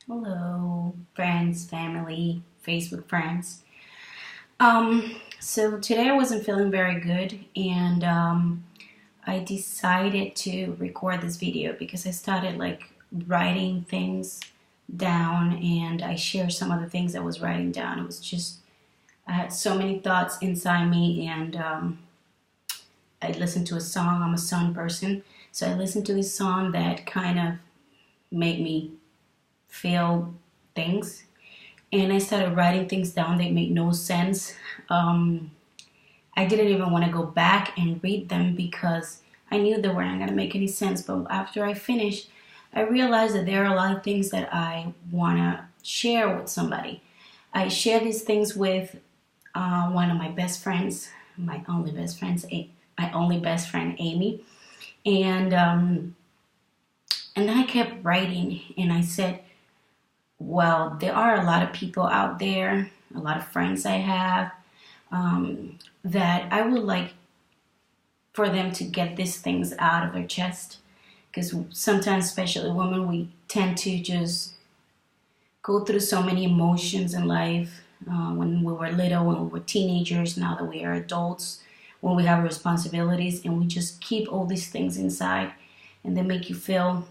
Hello, friends, family, Facebook friends. So today I wasn't feeling very good, and I decided to record this video because I started like writing things down, and I shared some of the things I was writing down. It was just I had so many thoughts inside me, and I listened to a song. I'm a song person, so I listened to this song that kind of made me feel things, and I started writing things down that made no sense. Um, I didn't even want to go back and read them because I knew they weren't going to make any sense. But after I finished, I realized that there are a lot of things that I want to share with somebody. I share these things with one of my best friends, my only best friend, Amy, and and then I kept writing, and I said, well, there are a lot of people out there, a lot of friends I have, that I would like for them to get these things out of their chest. Because sometimes, especially women, we tend to just go through so many emotions in life. When we were little, when we were teenagers, now that we are adults, when we have responsibilities, and we just keep all these things inside, and they make you feel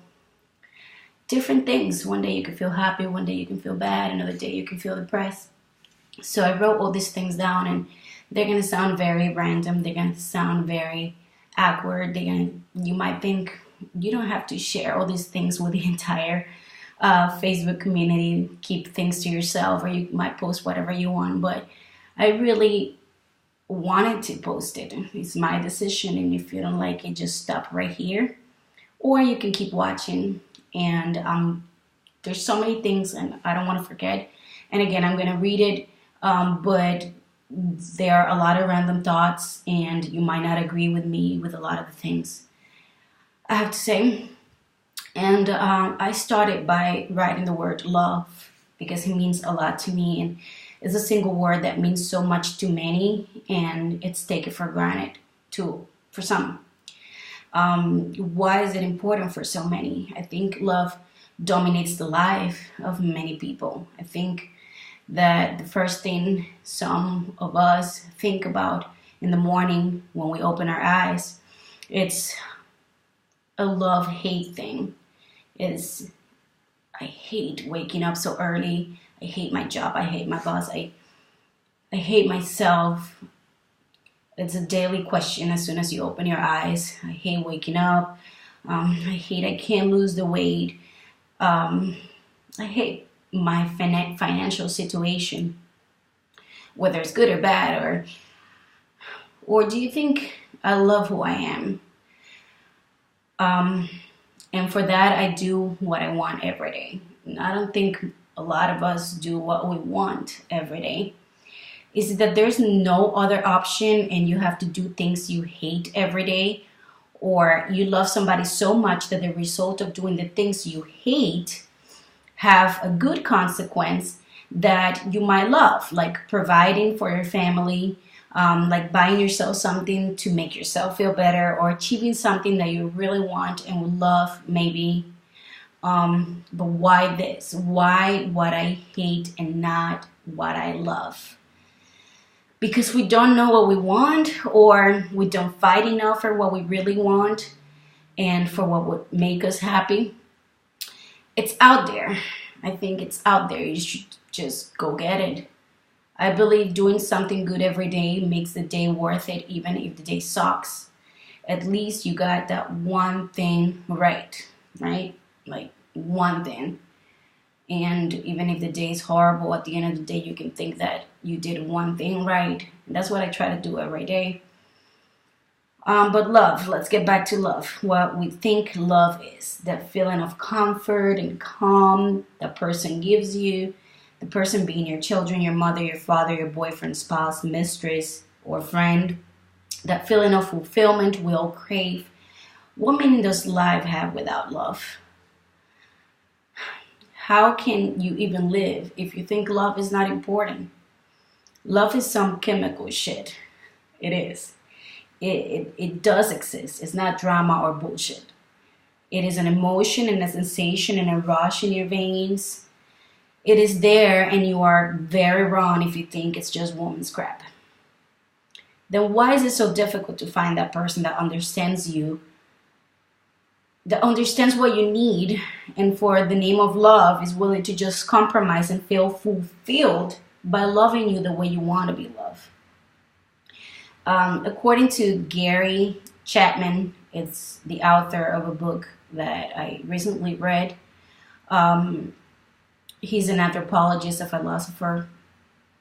different things. One day you can feel happy, one day you can feel bad, another day you can feel depressed. So I wrote all these things down, and they're gonna sound very random. They're gonna sound very awkward. You might think you don't have to share all these things with the entire Facebook community. Keep things to yourself, or you might post whatever you want. But I really wanted to post it. It's my decision, and if you don't like it, just stop right here, or you can keep watching. And there's so many things, and I don't want to forget. And again, I'm gonna read it, but there are a lot of random thoughts, and you might not agree with me with a lot of the things I have to say. And I started by writing the word love because it means a lot to me, and it's a single word that means so much to many, and it's taken for granted to for some. Why is it important for so many? I think love dominates the life of many people. I think that the first thing some of us think about in the morning when we open our eyes, it's a love-hate thing. Is I hate waking up so early. I hate my job. I hate my boss. I hate myself. It's a daily question as soon as you open your eyes. I hate waking up. I hate I can't lose the weight. I hate my financial situation, whether it's good or bad, or do you think I love who I am? And for that, I do what I want every day. And I don't think a lot of us do what we want every day. Is it that there's no other option and you have to do things you hate every day? Or you love somebody so much that the result of doing the things you hate have a good consequence that you might love, like providing for your family, like buying yourself something to make yourself feel better, or achieving something that you really want and would love, maybe. But why this? Why what I hate and not what I love? Because we don't know what we want, or we don't fight enough for what we really want and for what would make us happy. It's out there. I think it's out there. You should just go get it. I believe doing something good every day makes the day worth it, even if the day sucks. At least you got that one thing right? Like one thing. And even if the day is horrible, at the end of the day, you can think that you did one thing right. And that's what I try to do every day. But love, let's get back to love. What we think love is, that feeling of comfort and calm that person gives you, the person being your children, your mother, your father, your boyfriend, spouse, mistress, or friend, that feeling of fulfillment we all crave. What meaning does life have without love? How can you even live if you think love is not important? Love is some chemical shit. It is. It does exist. It's not drama or bullshit. It is an emotion and a sensation and a rush in your veins. It is there, and you are very wrong if you think it's just woman's crap. Then why is it so difficult to find that person that understands you, that understands what you need, and for the name of love is willing to just compromise and feel fulfilled by loving you the way you want to be loved? According to Gary Chapman, it's the author of a book that I recently read. He's an anthropologist, a philosopher,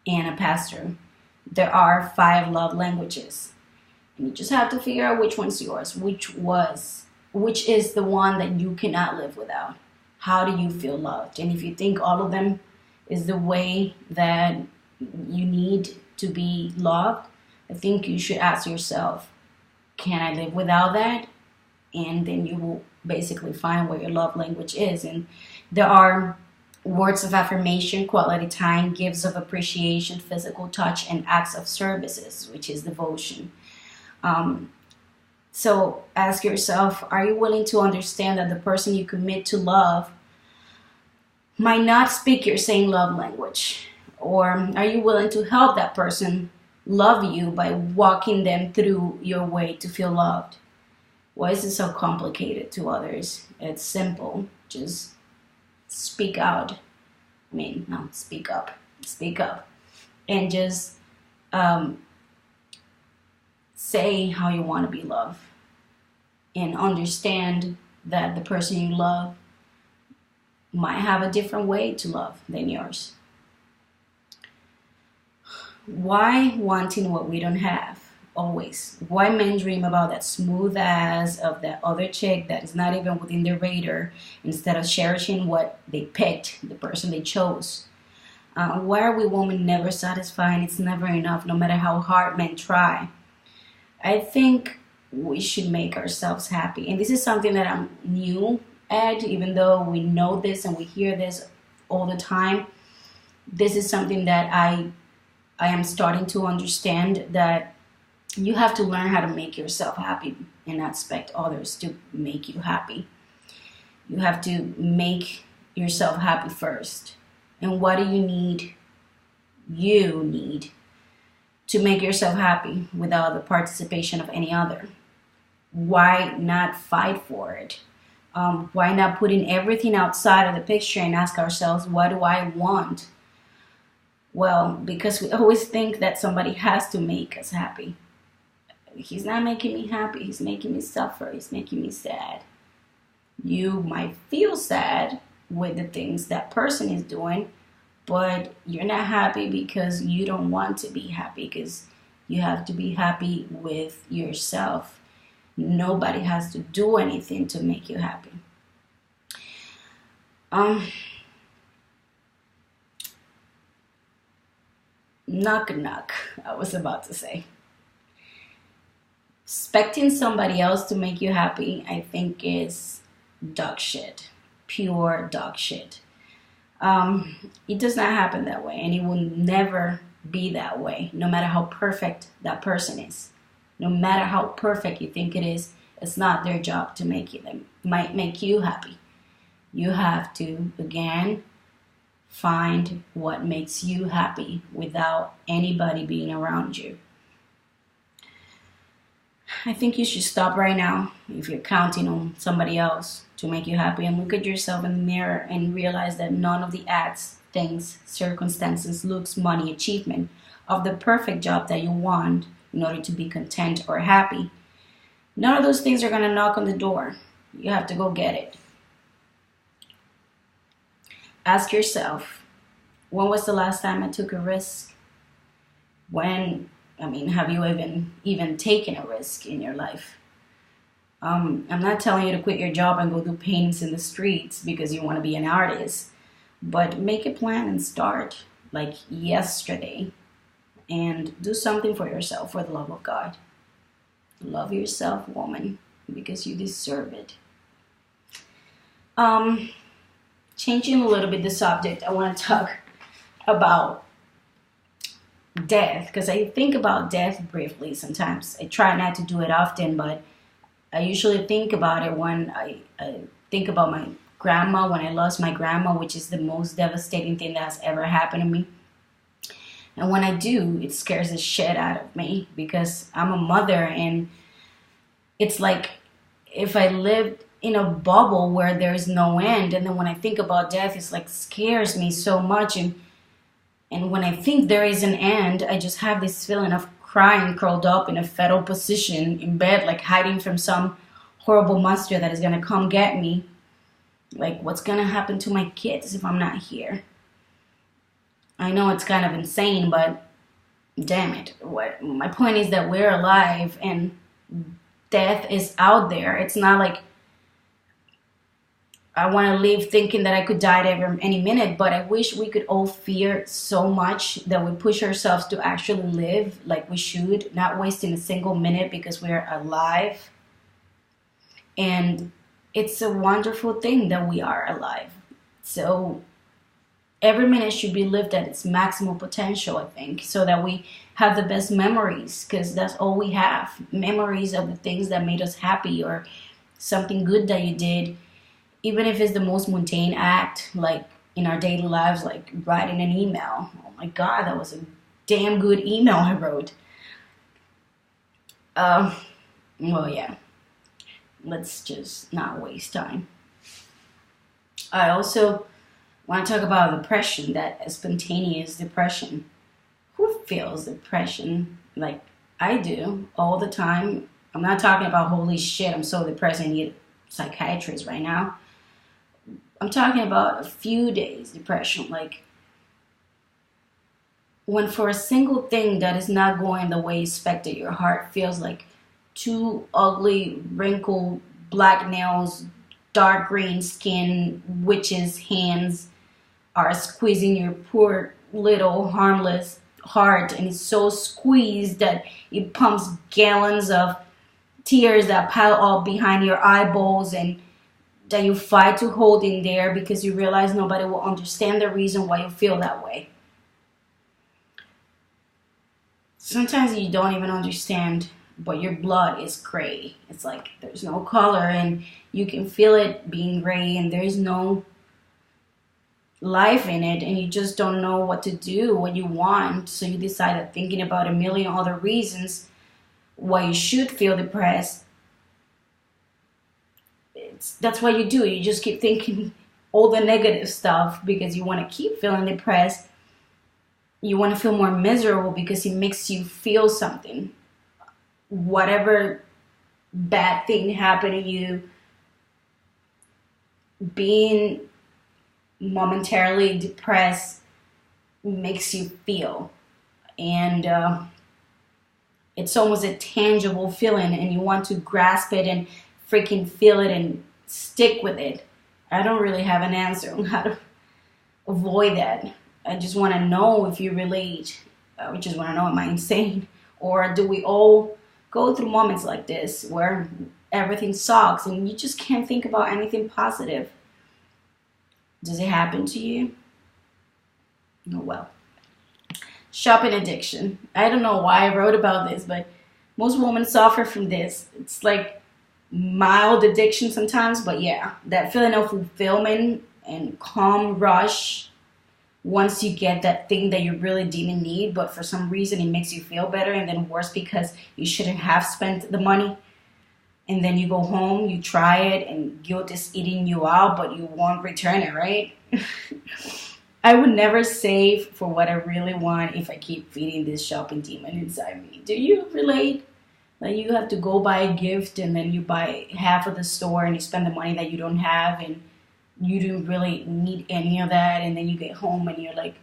and a pastor. There are 5 love languages, and you just have to figure out which one's yours, which is the one that you cannot live without. How do you feel loved? And if you think all of them is the way that you need to be loved, I think you should ask yourself, can I live without that? And then you will basically find what your love language is. And there are words of affirmation, quality time, gifts of appreciation, physical touch, and acts of services, which is devotion. So ask yourself, are you willing to understand that the person you commit to love might not speak your same love language? Or are you willing to help that person love you by walking them through your way to feel loved? Why is it so complicated to others? It's simple. Just speak out. Speak up. Speak up. And just say how you want to be loved. And understand that the person you love might have a different way to love than yours. Why wanting what we don't have? Always. Why men dream about that smooth ass of that other chick that is not even within their radar, instead of cherishing what they picked, the person they chose? Why are we women never satisfied? It's never enough, no matter how hard men try. I think we should make ourselves happy. And this is something that I'm new at, even though we know this and we hear this all the time. This is something that I am starting to understand, that you have to learn how to make yourself happy and not expect others to make you happy. You have to make yourself happy first. And what do you need? You need to make yourself happy without the participation of any other. Why not fight for it? Why not put in everything outside of the picture and ask ourselves, what do I want? Well, because we always think that somebody has to make us happy. He's not making me happy. He's making me suffer. He's making me sad. You might feel sad with the things that person is doing, but you're not happy because you don't want to be happy, because you have to be happy with yourself. Nobody has to do anything to make you happy. Knock, knock, I was about to say. Expecting somebody else to make you happy, I think, is dog shit. Pure dog shit. It does not happen that way, and it will never be that way, no matter how perfect that person is. No matter how perfect you think it is, it's not their job to make you. They might make you happy. You have to, again, find what makes you happy without anybody being around you. I think you should stop right now if you're counting on somebody else to make you happy, and look at yourself in the mirror and realize that none of the acts, things, circumstances, looks, money, achievement of the perfect job that you want in order to be content or happy, none of those things are going to knock on the door. You have to go get it. Ask yourself, when was the last time I took a risk? Have you even taken a risk in your life? I'm not telling you to quit your job and go do paintings in the streets because you want to be an artist, but make a plan and start like yesterday and do something for yourself, for the love of God. Love yourself, woman, because you deserve it. Changing a little bit the subject, I want to talk about death, because I think about death briefly sometimes. I try not to do it often, but I usually think about it when I think about my grandma, when I lost my grandma, which is the most devastating thing that has ever happened to me. And when I do, it scares the shit out of me because I'm a mother, and it's like if I lived in a bubble where there's no end, and then when I think about death, it's like scares me so much. And when I think there is an end, I just have this feeling of crying, curled up in a fetal position in bed, like hiding from some horrible monster that is gonna come get me. Like, what's gonna happen to my kids if I'm not here? I know it's kind of insane, but damn it. My point is that we're alive and death is out there. It's not like I want to live thinking that I could die at any minute, but I wish we could all fear so much that we push ourselves to actually live like we should, not wasting a single minute because we're alive. And it's a wonderful thing that we are alive. So every minute should be lived at its maximal potential, I think, so that we have the best memories, because that's all we have. Memories of the things that made us happy or something good that you did, even if it's the most mundane act, like in our daily lives, like writing an email. Oh my God, that was a damn good email I wrote. Well, yeah. Let's just not waste time. I also want to talk about depression, that spontaneous depression. Who feels depression? Like, I do all the time. I'm not talking about holy shit, I'm so depressed I need a psychiatrist right now. I'm talking about a few days depression, like when for a single thing that is not going the way you expected, your heart feels like two ugly, wrinkled, black nails, dark green skin, witches' hands are squeezing your poor little harmless heart, and it's so squeezed that it pumps gallons of tears that pile up behind your eyeballs, and that you fight to hold in there because you realize nobody will understand the reason why you feel that way. Sometimes you don't even understand, but your blood is gray. It's like there's no color, and you can feel it being gray, and there's no life in it, and you just don't know what to do, what you want. So you decide that thinking about a million other reasons why you should feel depressed, that's what you do. You just keep thinking all the negative stuff because you want to keep feeling depressed. You want to feel more miserable because it makes you feel something. Whatever bad thing happened to you, being momentarily depressed makes you feel. And it's almost a tangible feeling, and you want to grasp it and freaking feel it and stick with it. I don't really have an answer on how to avoid that. I just want to know if you relate. I just want to know, am I insane? Or do we all go through moments like this where everything sucks and you just can't think about anything positive? Does it happen to you? Oh, well. Shopping addiction. I don't know why I wrote about this, but most women suffer from this. It's like mild addiction sometimes, but yeah, that feeling of fulfillment and calm rush once you get that thing that you really didn't need, but for some reason it makes you feel better, and then worse because you shouldn't have spent the money. And then you go home, you try it, and guilt is eating you out, but you won't return it, right? I would never save for what I really want if I keep feeding this shopping demon inside me. Do you relate? Like, you have to go buy a gift, and then you buy half of the store, and you spend the money that you don't have, and you don't really need any of that, and then you get home, and you're like,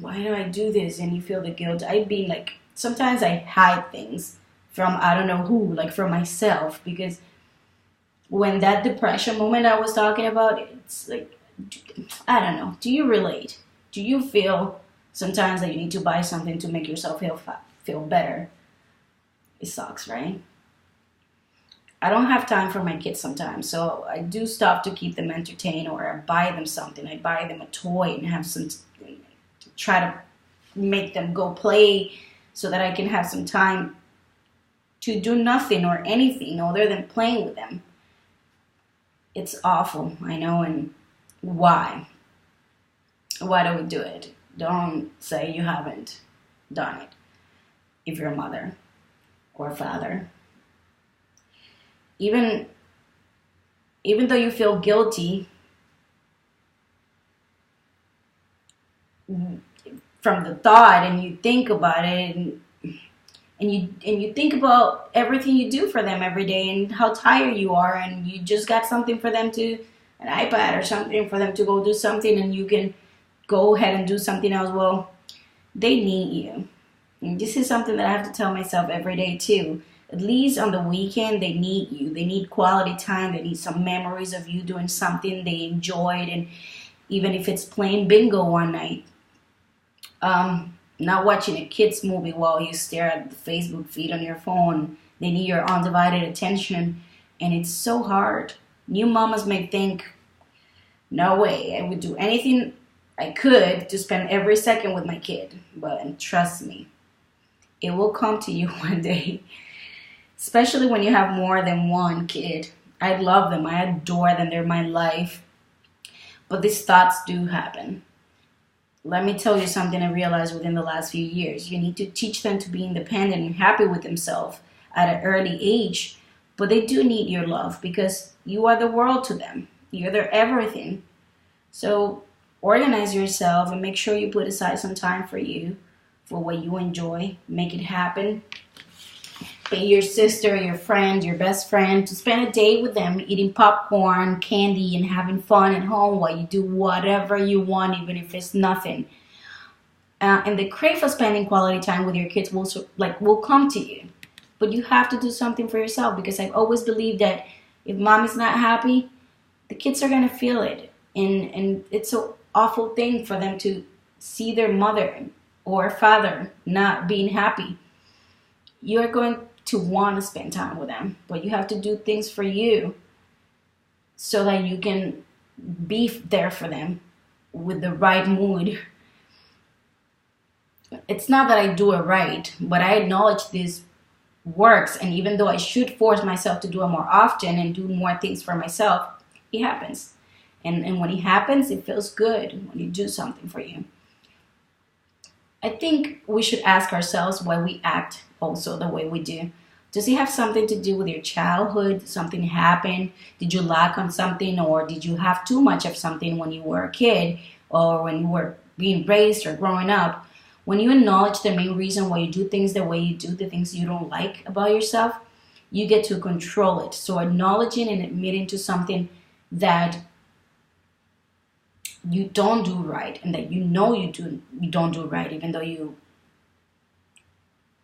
why do I do this? And you feel the guilt. I've been like, sometimes I hide things from I don't know who, like from myself, because when that depression moment I was talking about, it's like, I don't know. Do you relate? Do you feel sometimes that you need to buy something to make yourself feel better? It sucks, right? I don't have time for my kids sometimes, so I do stuff to keep them entertained, or I buy them something. I buy them a toy and have some, try to make them go play so that I can have some time to do nothing or anything other than playing with them. It's awful, I know, and why? Why do we do it? Don't say you haven't done it if you're a mother or a father. Even even though you feel guilty from the thought and you think about it and you think about everything you do for them every day and how tired you are and you just got something for them to an iPad or something for them to go do something and you can go ahead and do something else. Well, they need you. And this is something that I have to tell myself every day too. At least on the weekend, they need you. They need quality time. They need some memories of you doing something they enjoyed. And even if it's playing bingo one night, not watching a kid's movie while you stare at the Facebook feed on your phone. They need your undivided attention. And it's so hard. New mamas may think, no way, I would do anything I could to spend every second with my kid. But trust me, it will come to you one day. Especially when you have more than one kid. I love them. I adore them. They're my life. But these thoughts do happen. Let me tell you something I realized within the last few years. You need to teach them to be independent and happy with themselves at an early age. But they do need your love because you are the world to them. You're their everything. So organize yourself and make sure you put aside some time for you, for what you enjoy. Make it happen. Pay your sister, your friend, your best friend to spend a day with them eating popcorn, candy, and having fun at home while you do whatever you want, even if it's nothing. And the crave for spending quality time with your kids will come to you. But you have to do something for yourself because I've always believed that if mom is not happy, the kids are going to feel it. And it's an awful thing for them to see their mother or father not being happy. You're going to want to spend time with them, but you have to do things for you so that you can be there for them with the right mood. It's not that I do it right, but I acknowledge this works, and even though I should force myself to do it more often and do more things for myself, it happens. And when it happens, it feels good when you do something for you. I think we should ask ourselves why we act also the way we do. Does it have something to do with your childhood? Something happened? Did you lack on something, or did you have too much of something when you were a kid or when you were being raised or growing up? When you acknowledge the main reason why you do things the way you do, the things you don't like about yourself, you get to control it. So acknowledging and admitting to something that you don't do right and that you know you don't do right, even though you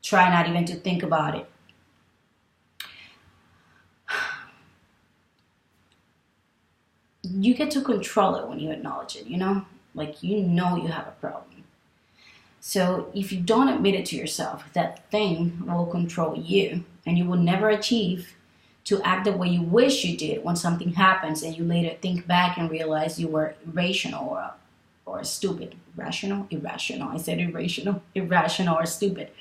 try not even to think about it. You get to control it when you acknowledge it, like you know you have a problem. So if you don't admit it to yourself, that thing will control you and you will never achieve to act the way you wish you did when something happens and you later think back and realize you were irrational or stupid. Irrational. I said irrational or stupid.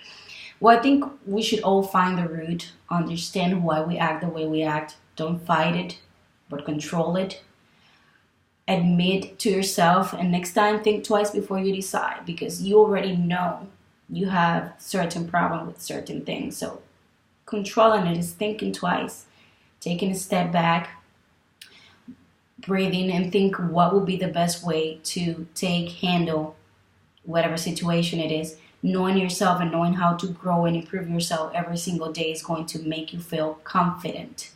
Well, I think we should all find the root, understand why we act the way we act. Don't fight it, but control it. Admit to yourself, and next time think twice before you decide, because you already know you have certain problem with certain things. So controlling it is thinking twice, taking a step back, breathing, and think what would be the best way to handle whatever situation it is. Knowing yourself and knowing how to grow and improve yourself every single day is going to make you feel confident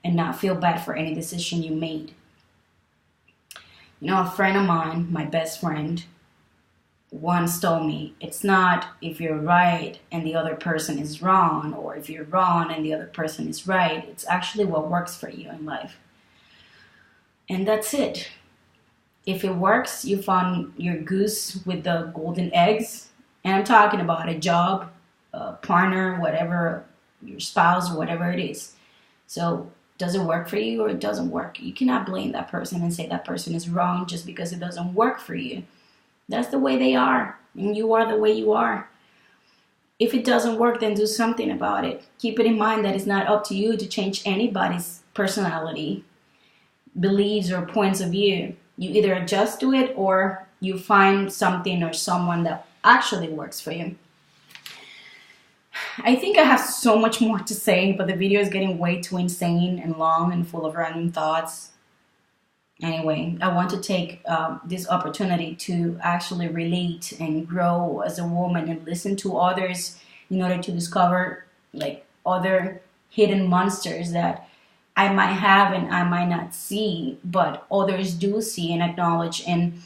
and not feel bad for any decision you made. A friend of mine, my best friend, once told me, it's not if you're right and the other person is wrong, or if you're wrong and the other person is right. It's actually what works for you in life. And that's it. If it works, you found your goose with the golden eggs. And I'm talking about a job, a partner, whatever, your spouse, whatever it is. So does it work for you or it doesn't work? You cannot blame that person and say that person is wrong just because it doesn't work for you. That's the way they are, and you are the way you are. If it doesn't work, then do something about it. Keep it in mind that it's not up to you to change anybody's personality. beliefs or points of view. You either adjust to it or you find something or someone that actually works for you. I think I have so much more to say, but the video is getting way too insane and long and full of random thoughts. Anyway, I want to take this opportunity to actually relate and grow as a woman and listen to others in order to discover like other hidden monsters that I might have and I might not see, but others do see and acknowledge, and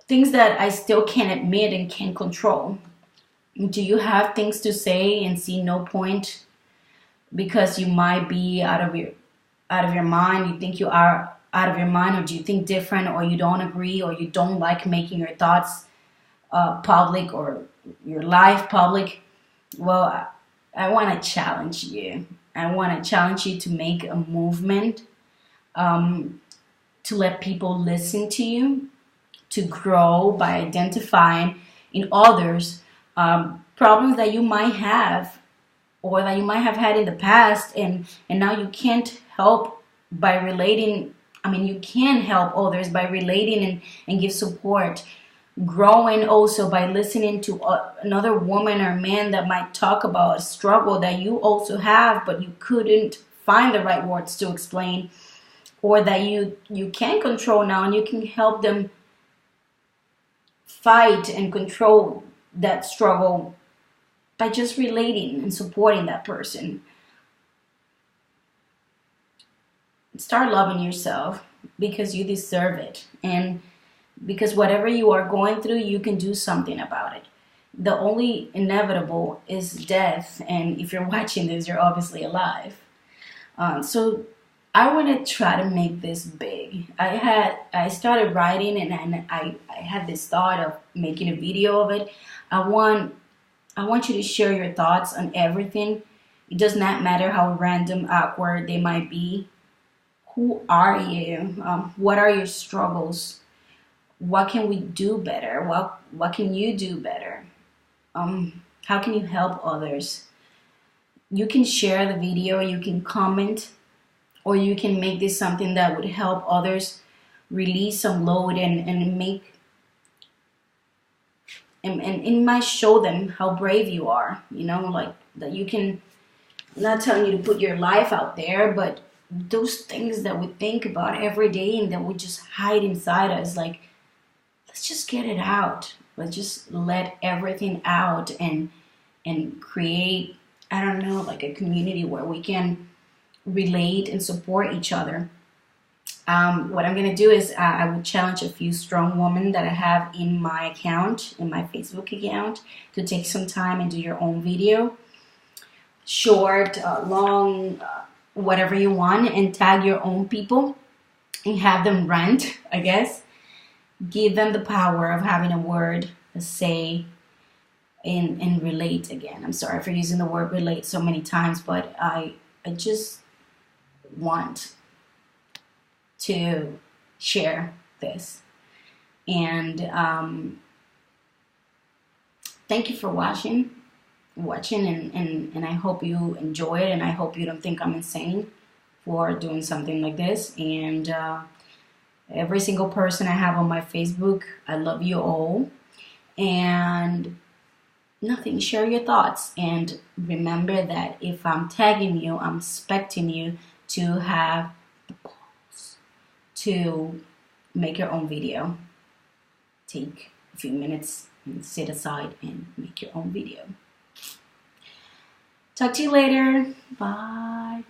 things that I still can't admit and can't control. Do you have things to say and see no point because you might be out of your mind? You think you are out of your mind, or do you think different, or you don't agree, or you don't like making your thoughts public or your life public? Well, I want to challenge you. I want to challenge you to make a movement, to let people listen to you, to grow by identifying in others problems that you might have or that you might have had in the past, and now you can't help by relating. I mean, you can help others by relating and give support. Growing also by listening to another woman or man that might talk about a struggle that you also have, but you couldn't find the right words to explain, or that you can control now, and you can help them fight and control that struggle by just relating and supporting that person. Start loving yourself because you deserve it, and because whatever you are going through, you can do something about it. The only inevitable is death, and if you're watching this, you're obviously alive. So I want to try to make this big. I started writing, and I had this thought of making a video of it. I want you to share your thoughts on everything. It does not matter how random, awkward they might be. Who are you? What are your struggles? What can we do better? What can you do better? How can you help others? You can share the video, you can comment, or you can make this something that would help others release some load and make and it might show them how brave you are, like that you can. I'm not telling you to put your life out there, but those things that we think about every day and that we just hide inside us, like, let's just get it out. Let's just let everything out and create, I don't know, like a community where we can relate and support each other. What I'm going to do is I would challenge a few strong women that I have in my account, in my Facebook account, to take some time and do your own video. Short, long, whatever you want, and tag your own people and have them rant, I guess. Give them the power of having a word, a say, and relate again. I'm sorry for using the word relate so many times, but I just want to share this. And thank you for watching and I hope you enjoy it, and I hope you don't think I'm insane for doing something like this. And every single person I have on my Facebook, I love you all. And nothing, share your thoughts, and remember that if I'm tagging you, I'm expecting you to have the balls to make your own video. Take a few minutes and sit aside and make your own video. Talk to you later. Bye.